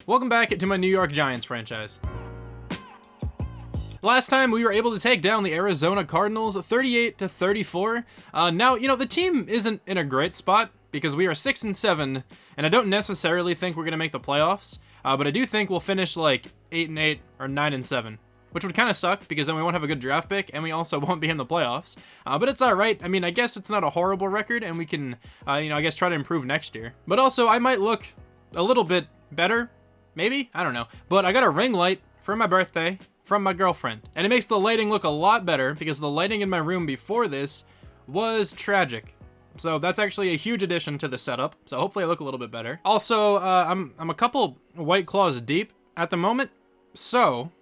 Welcome back to my New York Giants franchise. Last time we were able to take down the Arizona Cardinals 38-34. Now, the team isn't in a great spot because we are 6-7, and I don't necessarily think we're going to make the playoffs, but I do think we'll finish like 8-8 or 9-7. Which would kind of suck because then we won't have a good draft pick and we also won't be in the playoffs. But it's all right. I mean, I guess it's not a horrible record and we can, I guess try to improve next year. But also I might look a little bit better, maybe? I don't know. But I got a ring light for my birthday from my girlfriend. And it makes the lighting look a lot better because the lighting in my room before this was tragic. So that's actually a huge addition to the setup. So hopefully I look a little bit better. Also, I'm a couple White Claws deep at the moment. So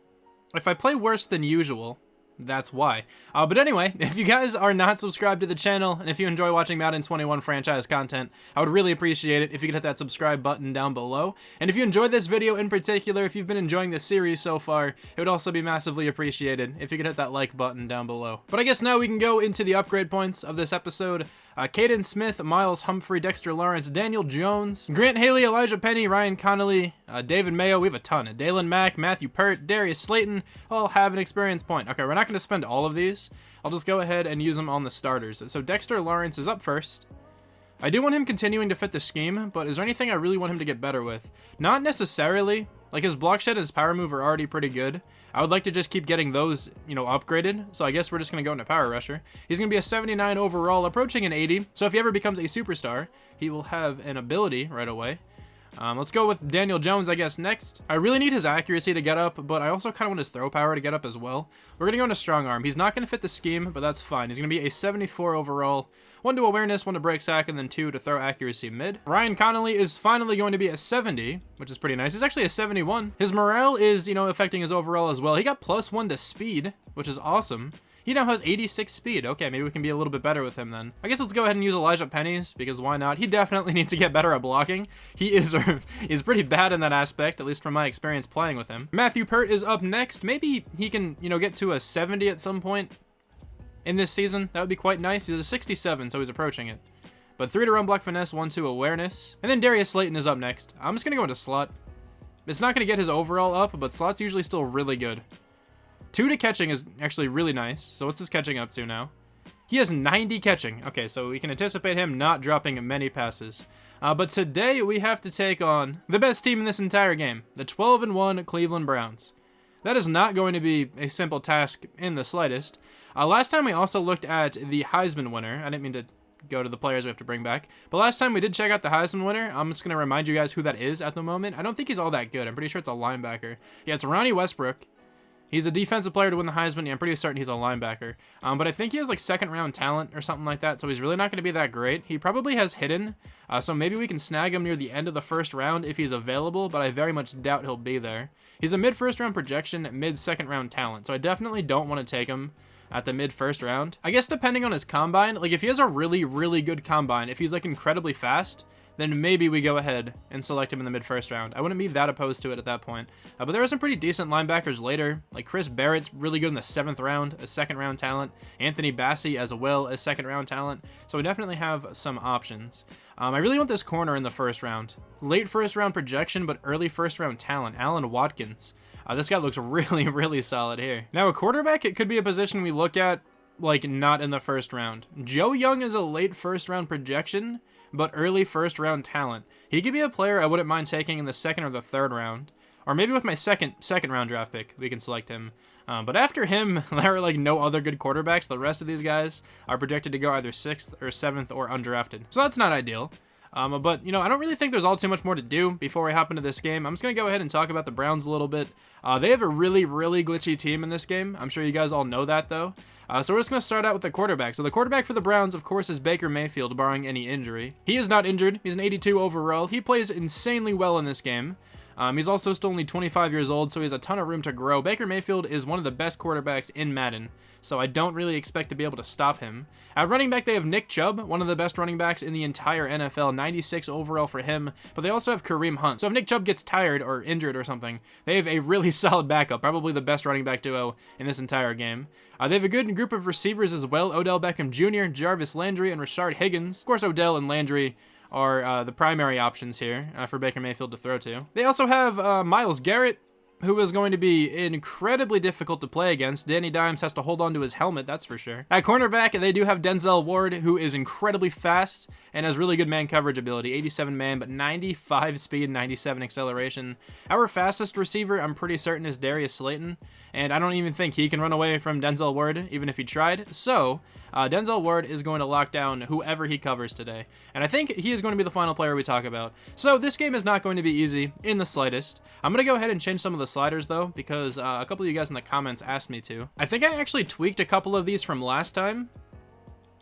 if I play worse than usual, that's why. But anyway, if you guys are not subscribed to the channel, and if you enjoy watching Madden 21 franchise content, I would really appreciate it if you could hit that subscribe button down below. And if you enjoyed this video in particular, if you've been enjoying this series so far, it would also be massively appreciated if you could hit that like button down below. But I guess now we can go into the upgrade points of this episode. Caden Smith, Miles Humphrey, Dexter Lawrence, Daniel Jones, Grant Haley, Elijah Penny, Ryan Connolly, David Mayo, we have a ton. Dalen Mack, Matthew Pert, Darius Slayton, all have an experience point. Okay, we're not going to spend all of these. I'll just go ahead and use them on the starters. So Dexter Lawrence is up first. I do want him continuing to fit the scheme, but is there anything I really want him to get better with? Not necessarily. Like his block shed and his power move are already pretty good. I would like to just keep getting those, upgraded. So I guess we're just going to go into power rusher. He's going to be a 79 overall, approaching an 80. So if he ever becomes a superstar, he will have an ability right away. Let's go with Daniel Jones, I guess, next. I really need his accuracy to get up, but I also kind of want his throw power to get up as well. We're going to go into strong arm. He's not going to fit the scheme, but that's fine. He's going to be a 74 overall. 1 to awareness, 1 to break sack, and then 2 to throw accuracy mid. Ryan Connolly is finally going to be a 70, which is pretty nice. He's actually a 71. His morale is, affecting his overall as well. He got +1 to speed, which is awesome. He now has 86 speed. Okay, maybe we can be a little bit better with him then. I guess let's go ahead and use Elijah Penny's, because why not? He definitely needs to get better at blocking. He is pretty bad in that aspect, at least from my experience playing with him. Matthew Pert is up next. Maybe he can, get to a 70 at some point in this season. That would be quite nice. He's a 67, so he's approaching it. But 3 to run block finesse, 1 to awareness. And then Darius Slayton is up next. I'm just going to go into slot. It's not going to get his overall up, but slot's usually still really good. 2 to catching is actually really nice. So what's his catching up to now? He has 90 catching. Okay, so we can anticipate him not dropping many passes. But today we have to take on the best team in this entire game, the 12-1 Cleveland Browns. That is not going to be a simple task in the slightest. Last time we also looked at the Heisman winner. I didn't mean to go to the players we have to bring back. But last time we did check out the Heisman winner. I'm just going to remind you guys who that is at the moment. I don't think he's all that good. I'm pretty sure it's a linebacker. Yeah, it's Ronnie Westbrook. He's a defensive player to win the Heisman. Yeah, I'm pretty certain he's a linebacker. But I think he has like second-round talent or something like that, so he's really not going to be that great. He probably has hidden, so maybe we can snag him near the end of the first round if he's available, but I very much doubt he'll be there. He's a mid-first-round projection, mid-second-round talent, so I definitely don't want to take him at the mid-first round. I guess depending on his combine, like if he has a really, really good combine, if he's like incredibly fast, then maybe we go ahead and select him in the mid-first round. I wouldn't be that opposed to it at that point. But there are some pretty decent linebackers later. Like Chris Barrett's really good in the 7th round, a second-round talent. Anthony Bassie as well as second-round talent. So we definitely have some options. I really want this corner in the first round. Late first-round projection, but early first-round talent. Alan Watkins. This guy looks really, really solid here. Now, a quarterback, it could be a position we look at, like, not in the first round. Joe Young is a late first-round projection, but early first-round talent. He could be a player I wouldn't mind taking in the 2nd or the 3rd round. Or maybe with my second-round draft pick, we can select him. But after him, there are like no other good quarterbacks. The rest of these guys are projected to go either 6th or 7th or undrafted. So that's not ideal. But, I don't really think there's all too much more to do before we hop into this game. I'm just going to go ahead and talk about the Browns a little bit. They have a really, really glitchy team in this game. I'm sure you guys all know that, though. So we're just going to start out with the quarterback. So the quarterback for the Browns, of course, is Baker Mayfield, barring any injury. He is not injured. He's an 82 overall. He plays insanely well in this game. He's also still only 25 years old, so he has a ton of room to grow. Baker Mayfield is one of the best quarterbacks in Madden, so I don't really expect to be able to stop him. At running back, they have Nick Chubb, one of the best running backs in the entire NFL, 96 overall for him, but they also have Kareem Hunt. So if Nick Chubb gets tired or injured or something, they have a really solid backup, probably the best running back duo in this entire game. They have a good group of receivers as well, Odell Beckham Jr., Jarvis Landry, and Rashard Higgins. Of course, Odell and Landry are the primary options here for Baker Mayfield to throw to. They also have Myles Garrett, who is going to be incredibly difficult to play against. Danny Dimes has to hold on to his helmet, that's for sure. At cornerback, they do have Denzel Ward, who is incredibly fast and has really good man coverage ability. 87 man, but 95 speed, 97 acceleration. Our fastest receiver, I'm pretty certain, is Darius Slayton, and I don't even think he can run away from Denzel Ward, even if he tried. So, Denzel Ward is going to lock down whoever he covers today, and I think he is going to be the final player we talk about. So, this game is not going to be easy in the slightest. I'm going to go ahead and change some of the sliders though, because a couple of you guys in the comments asked me to. I think I actually tweaked a couple of these from last time.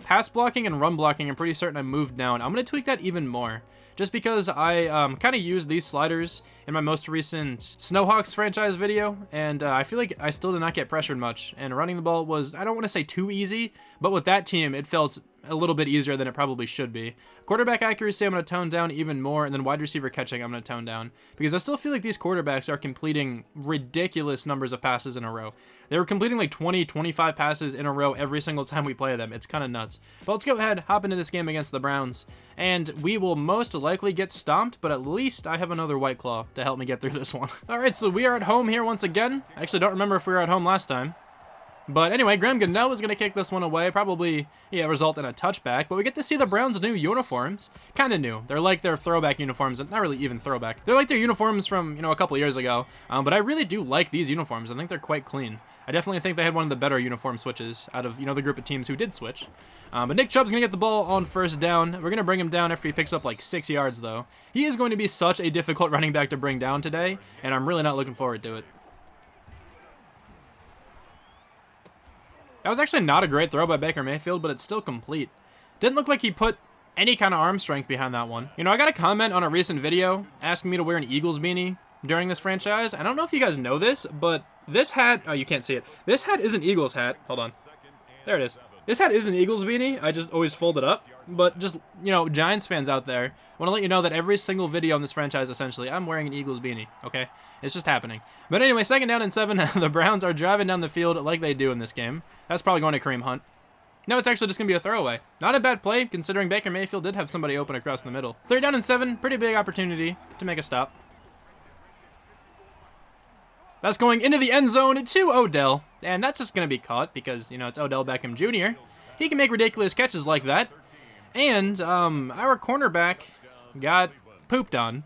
Pass blocking and run blocking, I'm pretty certain I moved down. I'm going to tweak that even more, just because I kind of used these sliders in my most recent Snowhawks franchise video, and I feel like I still did not get pressured much, and running the ball was, I don't want to say too easy, but with that team, it felt a little bit easier than it probably should be. Quarterback accuracy, I'm going to tone down even more, and then wide receiver catching, I'm going to tone down, because I still feel like these quarterbacks are completing ridiculous numbers of passes in a row. They were completing like 20, 25 passes in a row every single time we play them. It's kind of nuts. But let's go ahead, hop into this game against the Browns, and we will most likely get stomped, but at least I have another White Claw to help me get through this one. Alright, so we are at home here once again. I actually don't remember if we were at home last time. But anyway, Graham Gano is going to kick this one away, probably, yeah, result in a touchback, but we get to see the Browns' new uniforms. Kind of new. They're like their throwback uniforms, and not really even throwback. They're like their uniforms from, you know, a couple years ago, but I really do like these uniforms. I think they're quite clean. I definitely think they had one of the better uniform switches out of, you know, the group of teams who did switch. But Nick Chubb's going to get the ball on first down. We're going to bring him down after he picks up like 6 yards, though. He is going to be such a difficult running back to bring down today, and I'm really not looking forward to it. That was actually not a great throw by Baker Mayfield, but it's still complete. Didn't look like he put any kind of arm strength behind that one. You know, I got a comment on a recent video asking me to wear an Eagles beanie during this franchise. I don't know if you guys know this, but this hat, oh, you can't see it. This hat is an Eagles hat. Hold on. There it is. This hat is an Eagles beanie. I just always fold it up. But just, you know, Giants fans out there, I want to let you know that every single video on this franchise, essentially, I'm wearing an Eagles beanie, okay? It's just happening. But anyway, 2nd down and 7. The Browns are driving down the field like they do in this game. That's probably going to Kareem Hunt. No, it's actually just going to be a throwaway. Not a bad play, considering Baker Mayfield did have somebody open across the middle. 3rd down and 7. Pretty big opportunity to make a stop. That's going into the end zone to Odell. And that's just going to be caught because, you know, it's Odell Beckham Jr. He can make ridiculous catches like that. And our cornerback got pooped on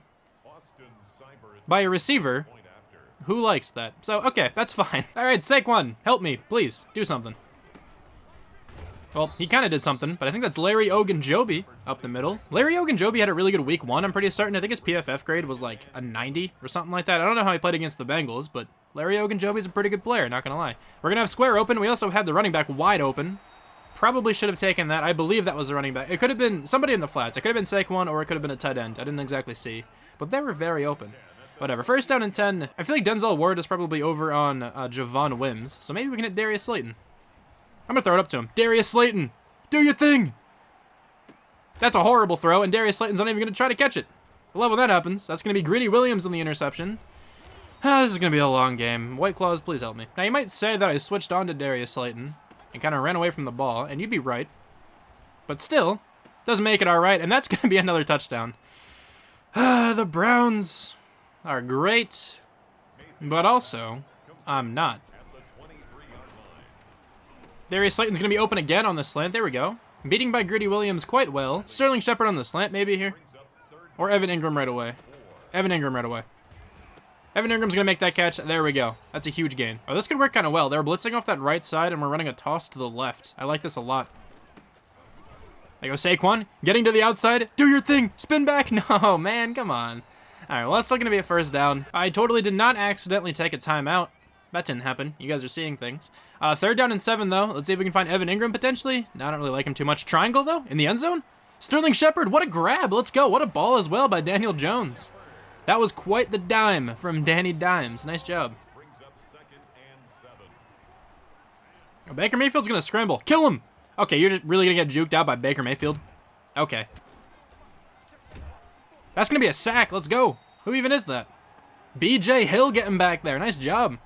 by a receiver who likes that. So, okay, that's fine. All right, Saquon, help me, please. Do something. Well, he kind of did something, but I think that's Larry Ogunjobi up the middle. Larry Ogunjobi had a really good week 1, I'm pretty certain. I think his PFF grade was like a 90 or something like that. I don't know how he played against the Bengals, but Larry Ogunjobi's a pretty good player, not going to lie. We're going to have square open. We also had the running back wide open. Probably should have taken that. I believe that was the running back. It could have been somebody in the flats. It could have been Saquon, or it could have been a tight end. I didn't exactly see, but they were very open. Whatever. 1st down and 10. I feel like Denzel Ward is probably over on Javon Wims, so maybe we can hit Darius Slayton. I'm going to throw it up to him. Darius Slayton, do your thing. That's a horrible throw, and Darius Slayton's not even going to try to catch it. I love when that happens. That's going to be Greedy Williams on the interception. This is going to be a long game. White Claws, please help me. Now, you might say that I switched on to Darius Slayton and kind of ran away from the ball, and you'd be right. But still, doesn't make it all right, and that's going to be another touchdown. The Browns are great, but also, I'm not. Darius Slayton's going to be open again on the slant. There we go. Beating by Greedy Williams quite well. Sterling Shepard on the slant maybe here. Or Evan Ingram right away. Evan Ingram right away. Evan Ingram's going to make that catch. There we go. That's a huge gain. Oh, this could work kind of well. They're blitzing off that right side, and we're running a toss to the left. I like this a lot. There goes Saquon. Getting to the outside. Do your thing. Spin back. No, man. Come on. All right, well, that's still going to be a 1st down. I totally did not accidentally take a timeout. That didn't happen. You guys are seeing things. 3rd down and 7, though. Let's see if we can find Evan Ingram, potentially. No, I don't really like him too much. Triangle, though, in the end zone. Sterling Shepard, what a grab. Let's go. What a ball as well by Daniel Jones. That was quite the dime from Danny Dimes. Nice job. Oh, Baker Mayfield's going to scramble. Kill him. Okay, you're just really going to get juked out by Baker Mayfield? Okay. That's going to be a sack. Let's go. Who even is that? B.J. Hill getting back there. Nice job.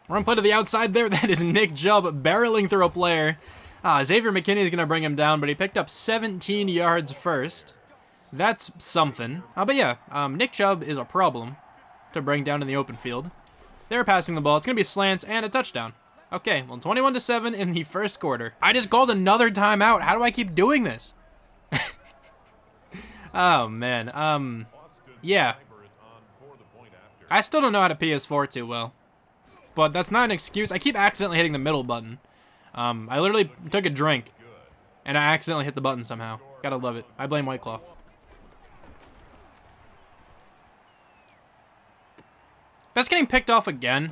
Run play to the outside there. That is Nick Chubb barreling through a player. Xavier McKinney is going to bring him down, but he picked up 17 yards first. That's something. But yeah, Nick Chubb is a problem to bring down in the open field. They're passing the ball. It's going to be slants and a touchdown. Okay, well, 21-7 in the first quarter. I just called another timeout. How do I keep doing this? Oh, man. Yeah. I still don't know how to PS4 too well. But that's not an excuse. I keep accidentally hitting the middle button. I literally took a drink, and I accidentally hit the button somehow. Gotta love it. I blame White Claw. That's getting picked off again.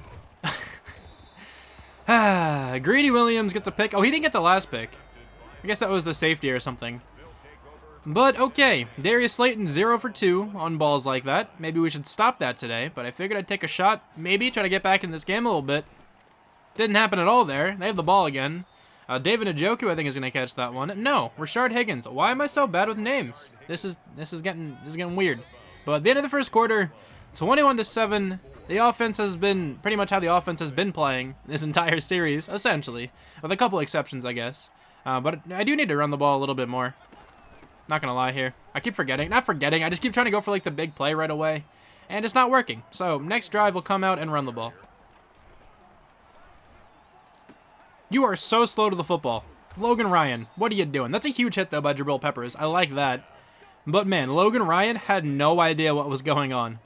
Greedy Williams gets a pick. Oh, he didn't get the last pick. I guess that was the safety or something. But okay, Darius Slayton 0 for 2 on balls like that. Maybe we should stop that today, but I figured I'd take a shot. Maybe try to get back in this game a little bit. Didn't happen at all there. They have the ball again. David Njoku, I think, is going to catch that one. No, Rashard Higgins. Why am I so bad with names? This is getting weird. But at the end of the first quarter, 21-7. The offense has been pretty much how the offense has been playing this entire series, essentially, with a couple exceptions, I guess. But I do need to run the ball a little bit more. Not gonna lie here. I keep forgetting. Not forgetting. I just keep trying to go for like the big play right away, and it's not working. So next drive, we'll come out and run the ball. You are so slow to the football. Logan Ryan, what are you doing? That's a huge hit, though, by Jabril Peppers. I like that. But, man, Logan Ryan had no idea what was going on.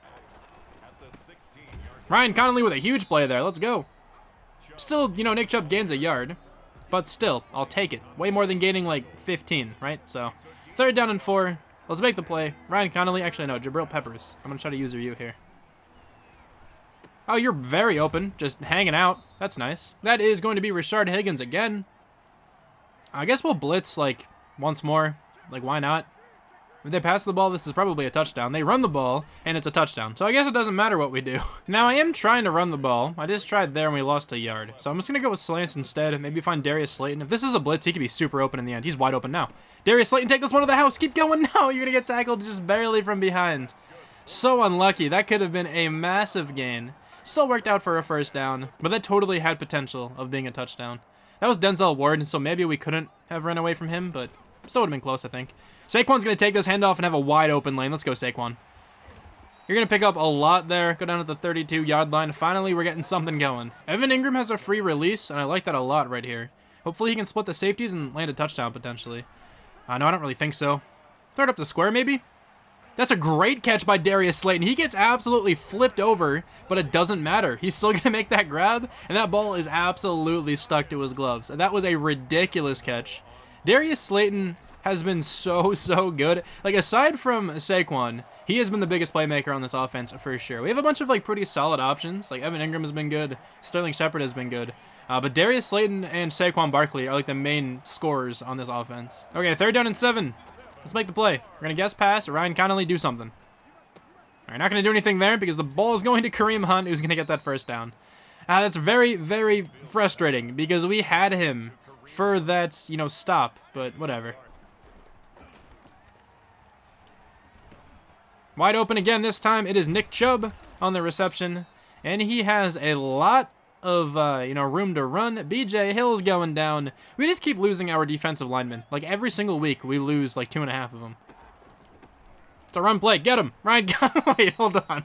Ryan Connolly with a huge play there. Let's go. Still, you know, Nick Chubb gains a yard. But still, I'll take it. Way more than gaining, like, 15, right? So, 3rd down and 4. Let's make the play. Ryan Connolly. Actually, no, Jabril Peppers. I'm going to try to use you here. Oh, you're very open. Just hanging out. That's nice. That is going to be Rashard Higgins again. I guess we'll blitz, like, once more. Like, why not? If they pass the ball, this is probably a touchdown. They run the ball, and it's a touchdown. So I guess it doesn't matter what we do. Now, I am trying to run the ball. I just tried there, and we lost a yard. So I'm just going to go with slants instead. Maybe find Darius Slayton. If this is a blitz, he could be super open in the end. He's wide open now. Darius Slayton, take this one to the house. Keep going. No, you're going to get tackled just barely from behind. So unlucky. That could have been a massive gain. Still worked out for a 1st down, but that totally had potential of being a touchdown. That was Denzel Ward, so maybe we couldn't have run away from him, but still would have been close, I think. Saquon's going to take this handoff and have a wide open lane. Let's go, Saquon. You're going to pick up a lot there. Go down to the 32-yard line. Finally, we're getting something going. Evan Ingram has a free release, and I like that a lot right here. Hopefully, he can split the safeties and land a touchdown, potentially. No, I don't really think so. Throw it up the square, maybe? That's a great catch by Darius Slayton. He gets absolutely flipped over, but it doesn't matter. He's still going to make that grab, and that ball is absolutely stuck to his gloves. And that was a ridiculous catch. Darius Slayton has been so good. Like, aside from Saquon, he has been the biggest playmaker on this offense for sure. We have a bunch of, like, pretty solid options. Like, Evan Ingram has been good. Sterling Shepard has been good. But Darius Slayton and Saquon Barkley are, like, the main scorers on this offense. Okay, 3rd down and 7. Let's make the play. We're going to guess pass. Ryan Connolly, do something. All right, not going to do anything there because the ball is going to Kareem Hunt, who's going to get that 1st down. That's very frustrating because we had him for that, you know, stop, but whatever. Wide open again this time. It is Nick Chubb on the reception, and he has a lot of, you know, room to run. BJ Hill's going down. We just keep losing our defensive linemen. Like, every single week, we lose, like, 2.5 of them. It's a run play. Get him. Ryan, wait, hold on.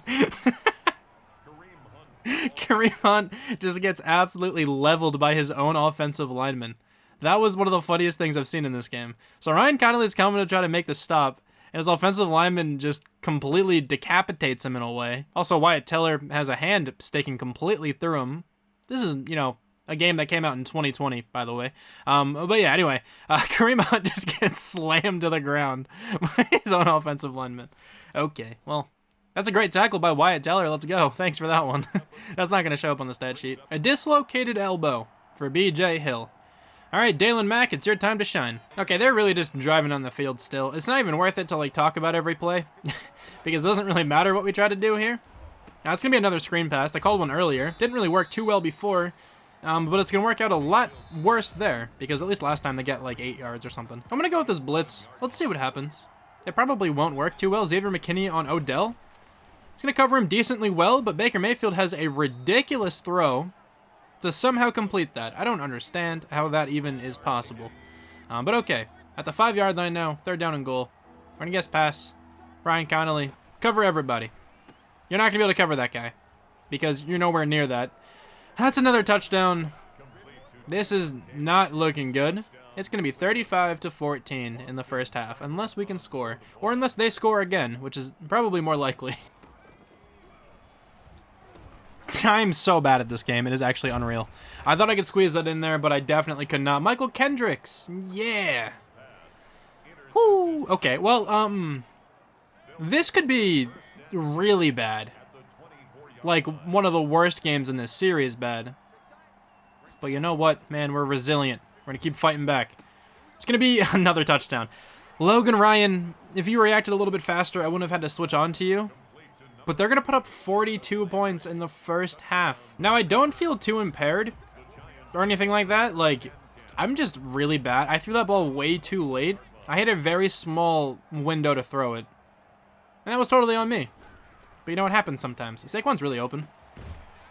Kareem Hunt just gets absolutely leveled by his own offensive lineman. That was one of the funniest things I've seen in this game. So Ryan Connolly's coming to try to make the stop, and his offensive lineman just completely decapitates him in a way. Also, Wyatt Teller has a hand sticking completely through him. This is, you know, a game that came out in 2020, by the way. But yeah, anyway, Kareem Hunt just gets slammed to the ground by his own offensive lineman. Okay, well, that's a great tackle by Wyatt Teller. Let's go. Thanks for that one. That's not going to show up on the stat sheet. A dislocated elbow for BJ Hill. All right, Dalen Mack, it's your time to shine. Okay, they're really just driving on the field still. It's not even worth it to, like, talk about every play because it doesn't really matter what we try to do here. Now, it's going to be another screen pass. I called one earlier. Didn't really work too well before, but it's going to work out a lot worse there because at least last time they get, like, 8 yards or something. I'm going to go with this blitz. Let's see what happens. It probably won't work too well. Xavier McKinney on Odell. He's going to cover him decently well, but Baker Mayfield has a ridiculous throw. to somehow complete that. I don't understand how that even is possible. But okay. At the 5-yard line now, 3rd down and goal. We're going to guess pass. Ryan Connolly. Cover everybody. You're not going to be able to cover that guy because you're nowhere near that. That's another touchdown. This is not looking good. It's going to be 35-14 in the first half, unless we can score. Or unless they score again, which is probably more likely. I'm so bad at this game. It is actually unreal. I thought I could squeeze that in there, but I definitely could not. Michael Kendricks. Yeah. Woo. Okay, well, this could be really bad. Like, one of the worst games in this series bad. But you know what, man? We're resilient. We're going to keep fighting back. It's going to be another touchdown. Logan Ryan, if you reacted a little bit faster, I wouldn't have had to switch on to you. But they're going to put up 42 points in the first half. Now, I don't feel too impaired or anything like that. Like, I'm just really bad. I threw that ball way too late. I had a very small window to throw it. And that was totally on me. But you know what happens sometimes. Saquon's really open.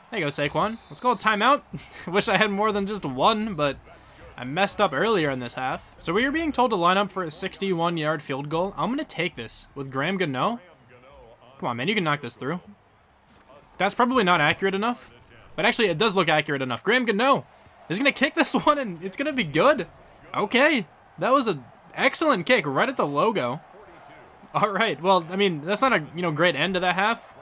There you go, Saquon. Let's call a timeout. Wish I had more than just one, but I messed up earlier in this half. So we are being told to line up for a 61-yard field goal. I'm going to take this with Graham Gano. Come on, man. You can knock this through. That's probably not accurate enough. But actually, it does look accurate enough. Graham Gano is going to kick this one, and it's going to be good. Okay. That was an excellent kick right at the logo. All right. Well, I mean, that's not a great end to that half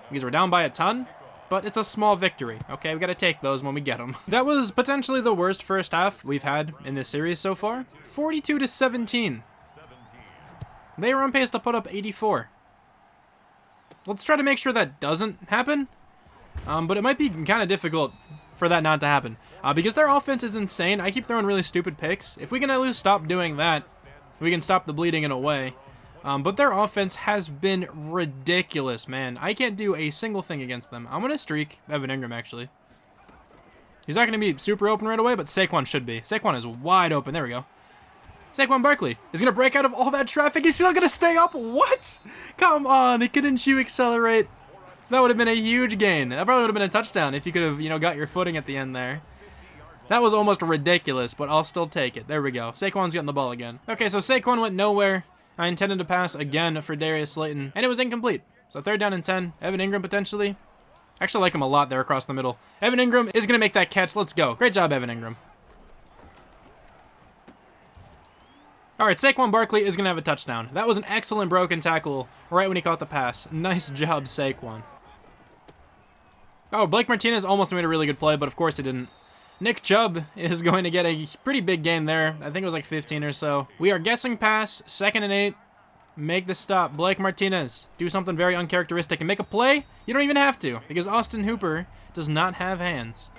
because we're down by a ton. But it's a small victory, okay? We got to take those when we get them. That was potentially the worst first half we've had in this series so far. 42-17. They were on pace to put up 84. Let's try to make sure that doesn't happen. But it might be kind of difficult for that not to happen. Because their offense is insane. I keep throwing really stupid picks. If we can at least stop doing that, we can stop the bleeding in a way. But their offense has been ridiculous, man. I can't do a single thing against them. I'm going to streak Evan Ingram, actually. He's not going to be super open right away, but Saquon should be. Saquon is wide open. There we go. Saquon Barkley is going to break out of all that traffic. He's still going to stay up. What? Come on. Couldn't you accelerate? That would have been a huge gain. That probably would have been a touchdown if you could have, got your footing at the end there. That was almost ridiculous, but I'll still take it. There we go. Saquon's getting the ball again. Okay, so Saquon went nowhere. I intended to pass again for Darius Slayton, and it was incomplete. So 3rd down and 10. Evan Ingram potentially. Actually like him a lot there across the middle. Evan Ingram is going to make that catch. Let's go. Great job, Evan Ingram. All right, Saquon Barkley is going to have a touchdown. That was an excellent broken tackle right when he caught the pass. Nice job, Saquon. Oh, Blake Martinez almost made a really good play, but of course he didn't. Nick Chubb is going to get a pretty big gain there. I think it was like 15 or so. We are guessing pass, 2nd and 8. Make the stop. Blake Martinez, do something very uncharacteristic and make a play. You don't even have to because Austin Hooper does not have hands.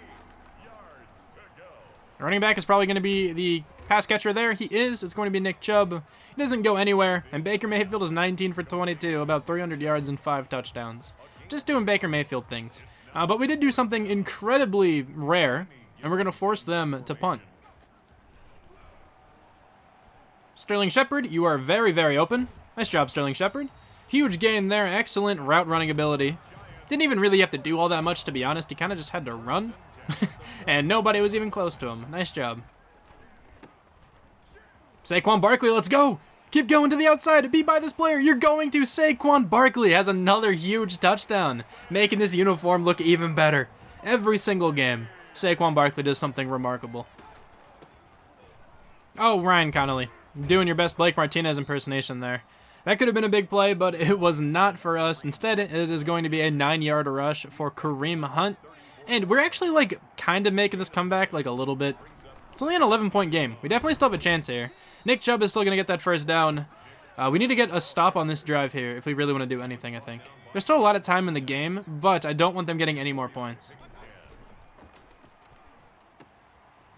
The running back is probably going to be the pass catcher there. He is. It's going to be Nick Chubb. He doesn't go anywhere. And Baker Mayfield is 19 for 22, about 300 yards and 5 touchdowns. Just doing Baker Mayfield things. But we did do something incredibly rare. And we're going to force them to punt. Sterling Shepard, you are very, very open. Nice job, Sterling Shepard. Huge gain there. Excellent route running ability. Didn't even really have to do all that much, to be honest. He kind of just had to run. And nobody was even close to him. Nice job. Saquon Barkley, let's go. Keep going to the outside. Be by this player. You're going to. Saquon Barkley has another huge touchdown, making this uniform look even better. Every single game, Saquon Barkley does something remarkable. Oh, Ryan Connolly. Doing your best Blake Martinez impersonation there. That could have been a big play, but it was not for us. Instead, it is going to be a 9-yard rush for Kareem Hunt. And we're actually, kind of making this comeback, a little bit. It's only an 11-point game. We definitely still have a chance here. Nick Chubb is still going to get that first down. We need to get a stop on this drive here if we really want to do anything, I think. There's still a lot of time in the game, but I don't want them getting any more points.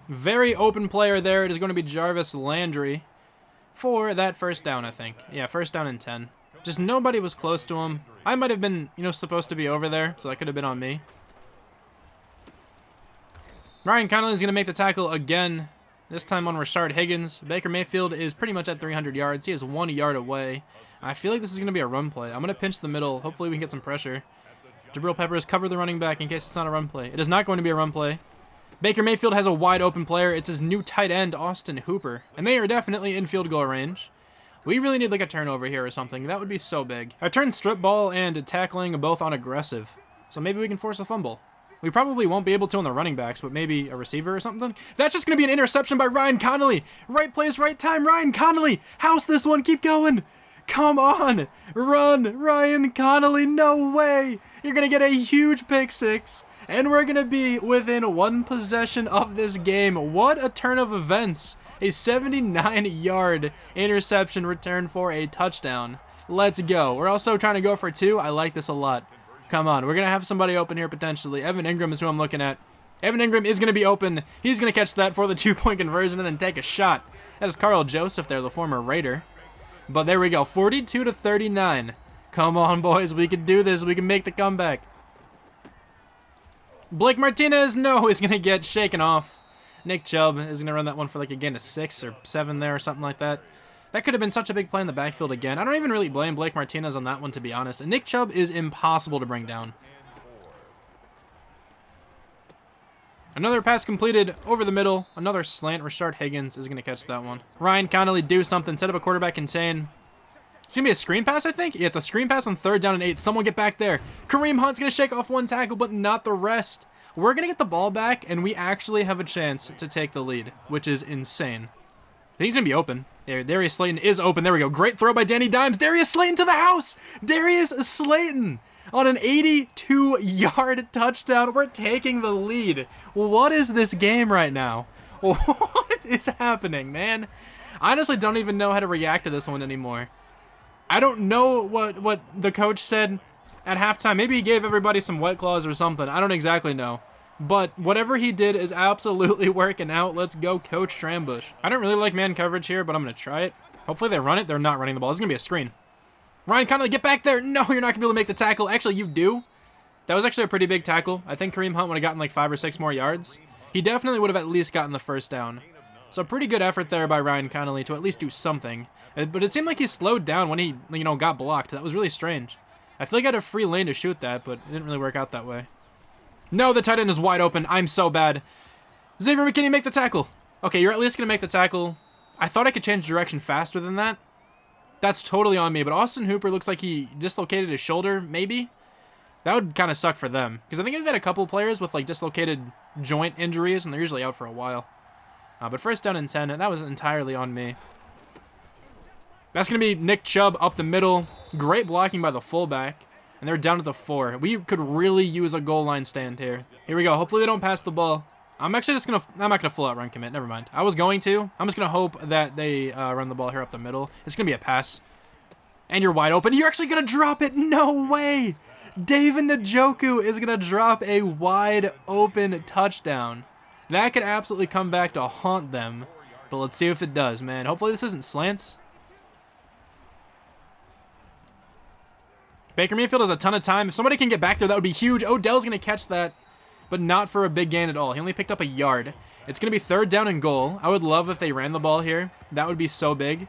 Very open player there. It is going to be Jarvis Landry for that first down, I think. Yeah, 1st down and 10. Just nobody was close to him. I might have been, supposed to be over there, so that could have been on me. Ryan Connolly is going to make the tackle again, this time on Rashard Higgins. Baker Mayfield is pretty much at 300 yards. He is 1 yard away. I feel like this is going to be a run play. I'm going to pinch the middle. Hopefully we can get some pressure. Jabril Peppers cover the running back in case it's not a run play. It is not going to be a run play. Baker Mayfield has a wide open player. It's his new tight end, Austin Hooper. And they are definitely in field goal range. We really need like a turnover here or something. That would be so big. I turned strip ball and tackling both on aggressive. So maybe we can force a fumble. We probably won't be able to on the running backs, but maybe a receiver or something. That's just going to be an interception by Ryan Connolly. Right place, right time. Ryan Connolly. House this one. Keep going. Come on. Run, Ryan Connolly. No way. You're going to get a huge pick six. And we're going to be within one possession of this game. What a turn of events. A 79-yard interception return for a touchdown. Let's go. We're also trying to go for two. I like this a lot. Come on. We're going to have somebody open here potentially. Evan Ingram is who I'm looking at. Evan Ingram is going to be open. He's going to catch that for the two-point conversion and then take a shot. That is Carl Joseph there, the former Raider. But there we go. 42-39. Come on, boys. We can do this. We can make the comeback. Blake Martinez, no, he's going to get shaken off. Nick Chubb is going to run that one for like a gain of 6 or 7 there or something like that. That could have been such a big play in the backfield again. I don't even really blame Blake Martinez on that one, to be honest. And Nick Chubb is impossible to bring down. Another pass completed over the middle. Another slant. Rashard Higgins is going to catch that one. Ryan Connolly, do something. Set up a quarterback insane. It's going to be a screen pass, I think. Yeah, it's a screen pass on 3rd down and 8. Someone get back there. Kareem Hunt's going to shake off one tackle, but not the rest. We're going to get the ball back, and we actually have a chance to take the lead, which is insane. I think he's going to be open. There, Darius Slayton is open. There we go. Great throw by Danny Dimes. Darius Slayton to the house. Darius Slayton on an 82-yard touchdown. We're taking the lead. What is this game right now? What is happening, man? I honestly don't even know how to react to this one anymore. I don't know what the coach said at halftime. Maybe he gave everybody some wet claws or something. I don't exactly know. But whatever he did is absolutely working out. Let's go, Coach Trambush. I don't really like man coverage here, but I'm going to try it. Hopefully they run it. They're not running the ball. This is going to be a screen. Ryan Connolly, get back there. No, you're not going to be able to make the tackle. Actually, you do. That was actually a pretty big tackle. I think Kareem Hunt would have gotten like 5 or 6 more yards. He definitely would have at least gotten the first down. So pretty good effort there by Ryan Connolly to at least do something. But it seemed like he slowed down when he, got blocked. That was really strange. I feel like I had a free lane to shoot that, but it didn't really work out that way. No, the tight end is wide open. I'm so bad. Xavier McKinney, make the tackle. Okay, you're at least going to make the tackle. I thought I could change direction faster than that. That's totally on me, but Austin Hooper looks like he dislocated his shoulder, maybe. That would kind of suck for them, because I think I've had a couple players with like dislocated joint injuries, and they're usually out for a while. But first down and 10, and that was entirely on me. That's going to be Nick Chubb up the middle. Great blocking by the fullback. And they're down to the 4. We could really use a goal line stand here. Here we go. Hopefully they don't pass the ball. I'm not going to full out run commit. Never mind. I was going to. I'm just going to hope that they run the ball here up the middle. It's going to be a pass. And you're wide open. You're actually going to drop it. No way. David Njoku is going to drop a wide open touchdown. That could absolutely come back to haunt them. But let's see if it does, man. Hopefully this isn't slants. Baker Mayfield has a ton of time. If somebody can get back there, that would be huge. Odell's going to catch that, but not for a big gain at all. He only picked up a yard. It's going to be 3rd down and goal. I would love if they ran the ball here. That would be so big,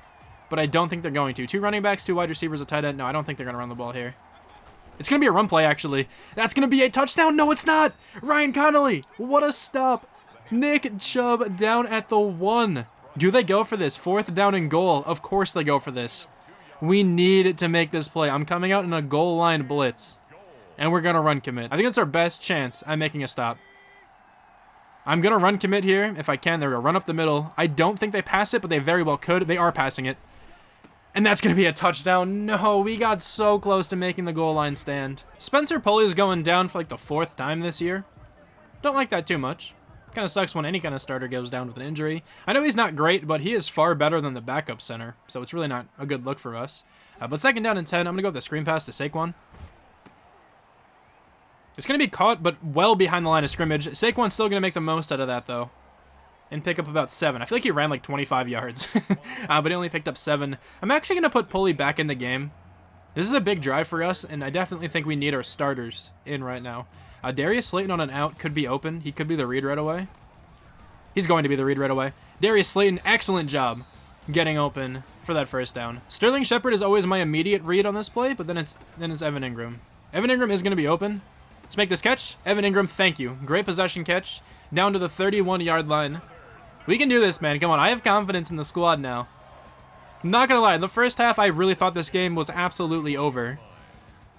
but I don't think they're going to. 2 running backs, 2 wide receivers, a tight end. No, I don't think they're going to run the ball here. It's going to be a run play, actually. That's going to be a touchdown. No, it's not. Ryan Connolly. What a stop. Nick Chubb down at the 1. Do they go for this? 4th down and goal. Of course they go for this. We need to make this play. I'm coming out in a goal line blitz, and we're going to run commit. I think that's our best chance at making a stop. I'm going to run commit here if I can. They're going to run up the middle. I don't think they pass it, but they very well could. They are passing it. And that's going to be a touchdown. No, we got so close to making the goal line stand. Spencer Pulley is going down for like the 4th time this year. Don't like that too much. Kind of sucks when any kind of starter goes down with an injury. I know he's not great, but he is far better than the backup center, so it's really not a good look for us. But 2nd down and 10, I'm going to go with the screen pass to Saquon. It's going to be caught, but well behind the line of scrimmage. Saquon's still going to make the most out of that, though, and pick up about 7. I feel like he ran like 25 yards, but he only picked up 7. I'm actually going to put Pulley back in the game. This is a big drive for us, and I definitely think we need our starters in right now. Darius Slayton on an out could be open. He could be the read right away. He's going to be the read right away. Darius Slayton, excellent job getting open for that 1st down. Sterling Shepard is always my immediate read on this play, but then it's Evan Ingram. Evan Ingram is going to be open. Let's make this catch. Evan Ingram, thank you. Great possession catch. Down to the 31-yard line. We can do this, man. Come on, I have confidence in the squad now. I'm not gonna lie, in the first half, I really thought this game was absolutely over.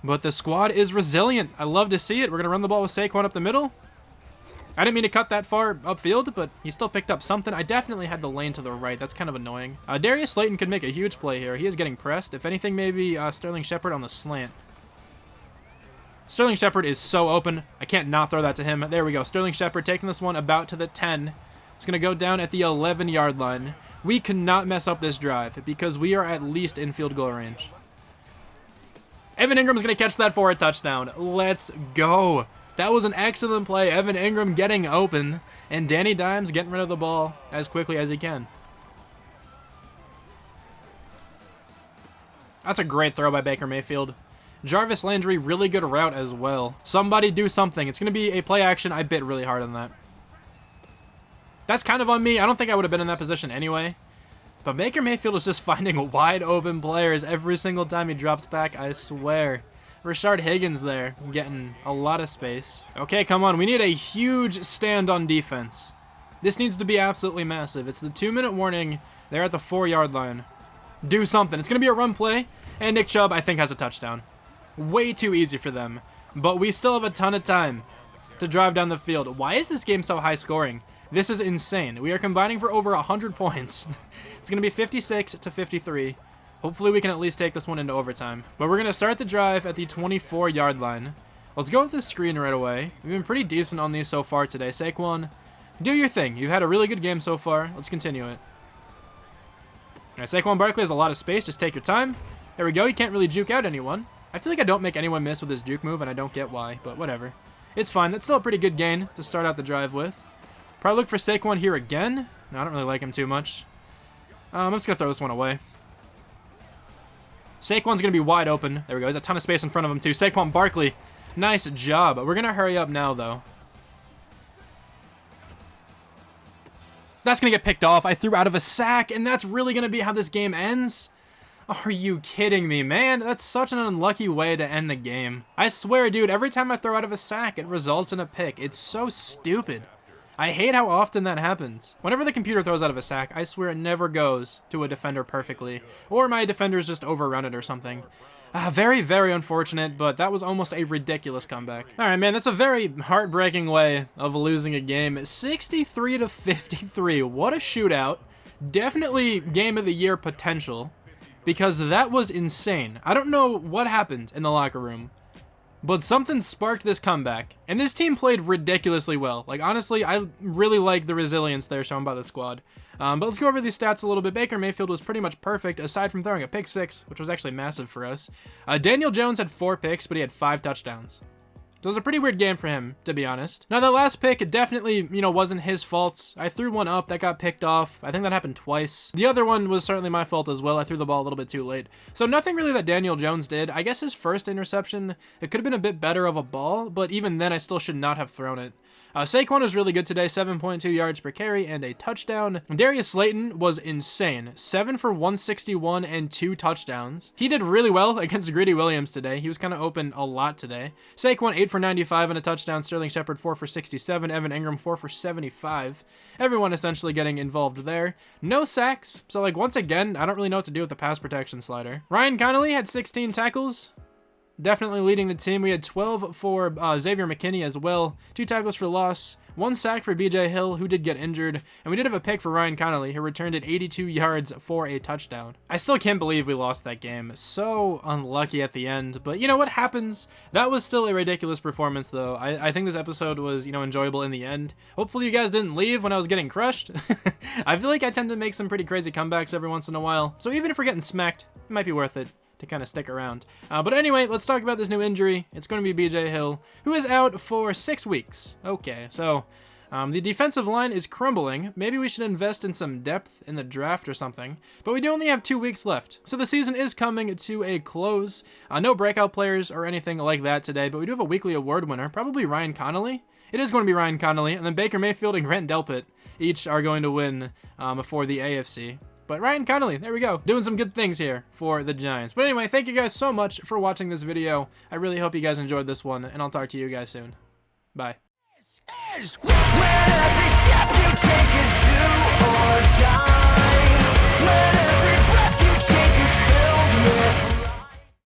But the squad is resilient. I love to see it. We're gonna run the ball with Saquon up the middle. I didn't mean to cut that far upfield, but he still picked up something. I definitely had the lane to the right. That's kind of annoying. Darius Slayton could make a huge play here. He is getting pressed. If anything, maybe Sterling Shepard on the slant. Sterling Shepard is so open. I can't not throw that to him. There we go. Sterling Shepard taking this one about to the 10. It's going to go down at the 11-yard line. We cannot mess up this drive because we are at least in field goal range. Evan Ingram's going to catch that for a touchdown. Let's go. That was an excellent play. Evan Ingram getting open, and Danny Dimes getting rid of the ball as quickly as he can. That's a great throw by Baker Mayfield. Jarvis Landry, really good route as well. Somebody do something. It's going to be a play action. I bit really hard on that. That's kind of on me. I don't think I would have been in that position anyway. But Baker Mayfield is just finding wide open players every single time he drops back, I swear. Rashard Higgins there, getting a lot of space. Okay, come on. We need a huge stand on defense. This needs to be absolutely massive. It's the 2-minute warning. They're at the 4-yard line. Do something. It's going to be a run play. And Nick Chubb, I think, has a touchdown. Way too easy for them. But we still have a ton of time to drive down the field. Why is this game so high scoring? This is insane. We are combining for over 100 points. It's going to be 56 to 53. Hopefully we can at least take this one into overtime. But we're going to start the drive at the 24-yard line. Let's go with this screen right away. We've been pretty decent on these so far today. Saquon, do your thing. You've had a really good game so far. Let's continue it. All right, Saquon Barkley has a lot of space. Just take your time. There we go. You can't really juke out anyone. I feel like I don't make anyone miss with this juke move, and I don't get why, but whatever. It's fine. That's still a pretty good gain to start out the drive with. Probably look for Saquon here again. No, I don't really like him too much. I'm just going to throw this one away. Saquon's going to be wide open. There we go. There's a ton of space in front of him, too. Saquon Barkley. Nice job. We're going to hurry up now, though. That's going to get picked off. I threw out of a sack, and that's really going to be how this game ends? Are you kidding me, man? That's such an unlucky way to end the game. I swear, dude, every time I throw out of a sack, it results in a pick. It's so stupid. I hate how often that happens. Whenever the computer throws out of a sack, I swear it never goes to a defender perfectly. Or my defenders just overrun it or something. Very, very unfortunate, but that was almost a ridiculous comeback. Alright, man, that's a very heartbreaking way of losing a game. 63 to 53. What a shootout. Definitely game of the year potential, because that was insane. I don't know what happened in the locker room, but something sparked this comeback, and this team played ridiculously well. Like, honestly, I really like the resilience there shown by the squad. But let's go over these stats a little bit. Baker Mayfield was pretty much perfect, aside from throwing a pick 6, which was actually massive for us. Daniel Jones had 4 picks, but he had 5 touchdowns. So it was a pretty weird game for him, to be honest. Now, that last pick, it definitely, wasn't his fault. I threw one up that got picked off. I think that happened twice. The other one was certainly my fault as well. I threw the ball a little bit too late. So nothing really that Daniel Jones did. I guess his first interception, it could have been a bit better of a ball, but even then, I still should not have thrown it. Saquon was really good today, 7.2 yards per carry and a touchdown. Darius Slayton was insane, 7 for 161 and 2 touchdowns. He did really well against Greedy Williams today. He was kind of open a lot today. Saquon 8 for 95 and a touchdown. Sterling Shepard 4 for 67. Evan Ingram 4 for 75. Everyone essentially getting involved there. No sacks, so like once again, I don't really know what to do with the pass protection slider. Ryan Connolly had 16 tackles. Definitely leading the team. We had 12 for Xavier McKinney as well. 2 tackles for loss. 1 sack for BJ Hill, who did get injured. And we did have a pick for Ryan Connolly, who returned it 82 yards for a touchdown. I still can't believe we lost that game. So unlucky at the end. But you know what happens? That was still a ridiculous performance, though. I think this episode was, enjoyable in the end. Hopefully you guys didn't leave when I was getting crushed. I feel like I tend to make some pretty crazy comebacks every once in a while. So even if we're getting smacked, it might be worth it to kind of stick around. But anyway, let's talk about this new injury. It's going to be BJ Hill, who is out for 6 weeks. Okay, so the defensive line is crumbling. Maybe we should invest in some depth in the draft or something. But we do only have 2 weeks left. So the season is coming to a close. No breakout players or anything like that today, but we do have a weekly award winner, probably Ryan Connolly. It is going to be Ryan Connolly, and then Baker Mayfield and Grant Delpit each are going to win for the AFC. But Ryan Connolly, there we go, doing some good things here for the Giants. But anyway, thank you guys so much for watching this video. I really hope you guys enjoyed this one, and I'll talk to you guys soon. Bye. When every step you take is do or die.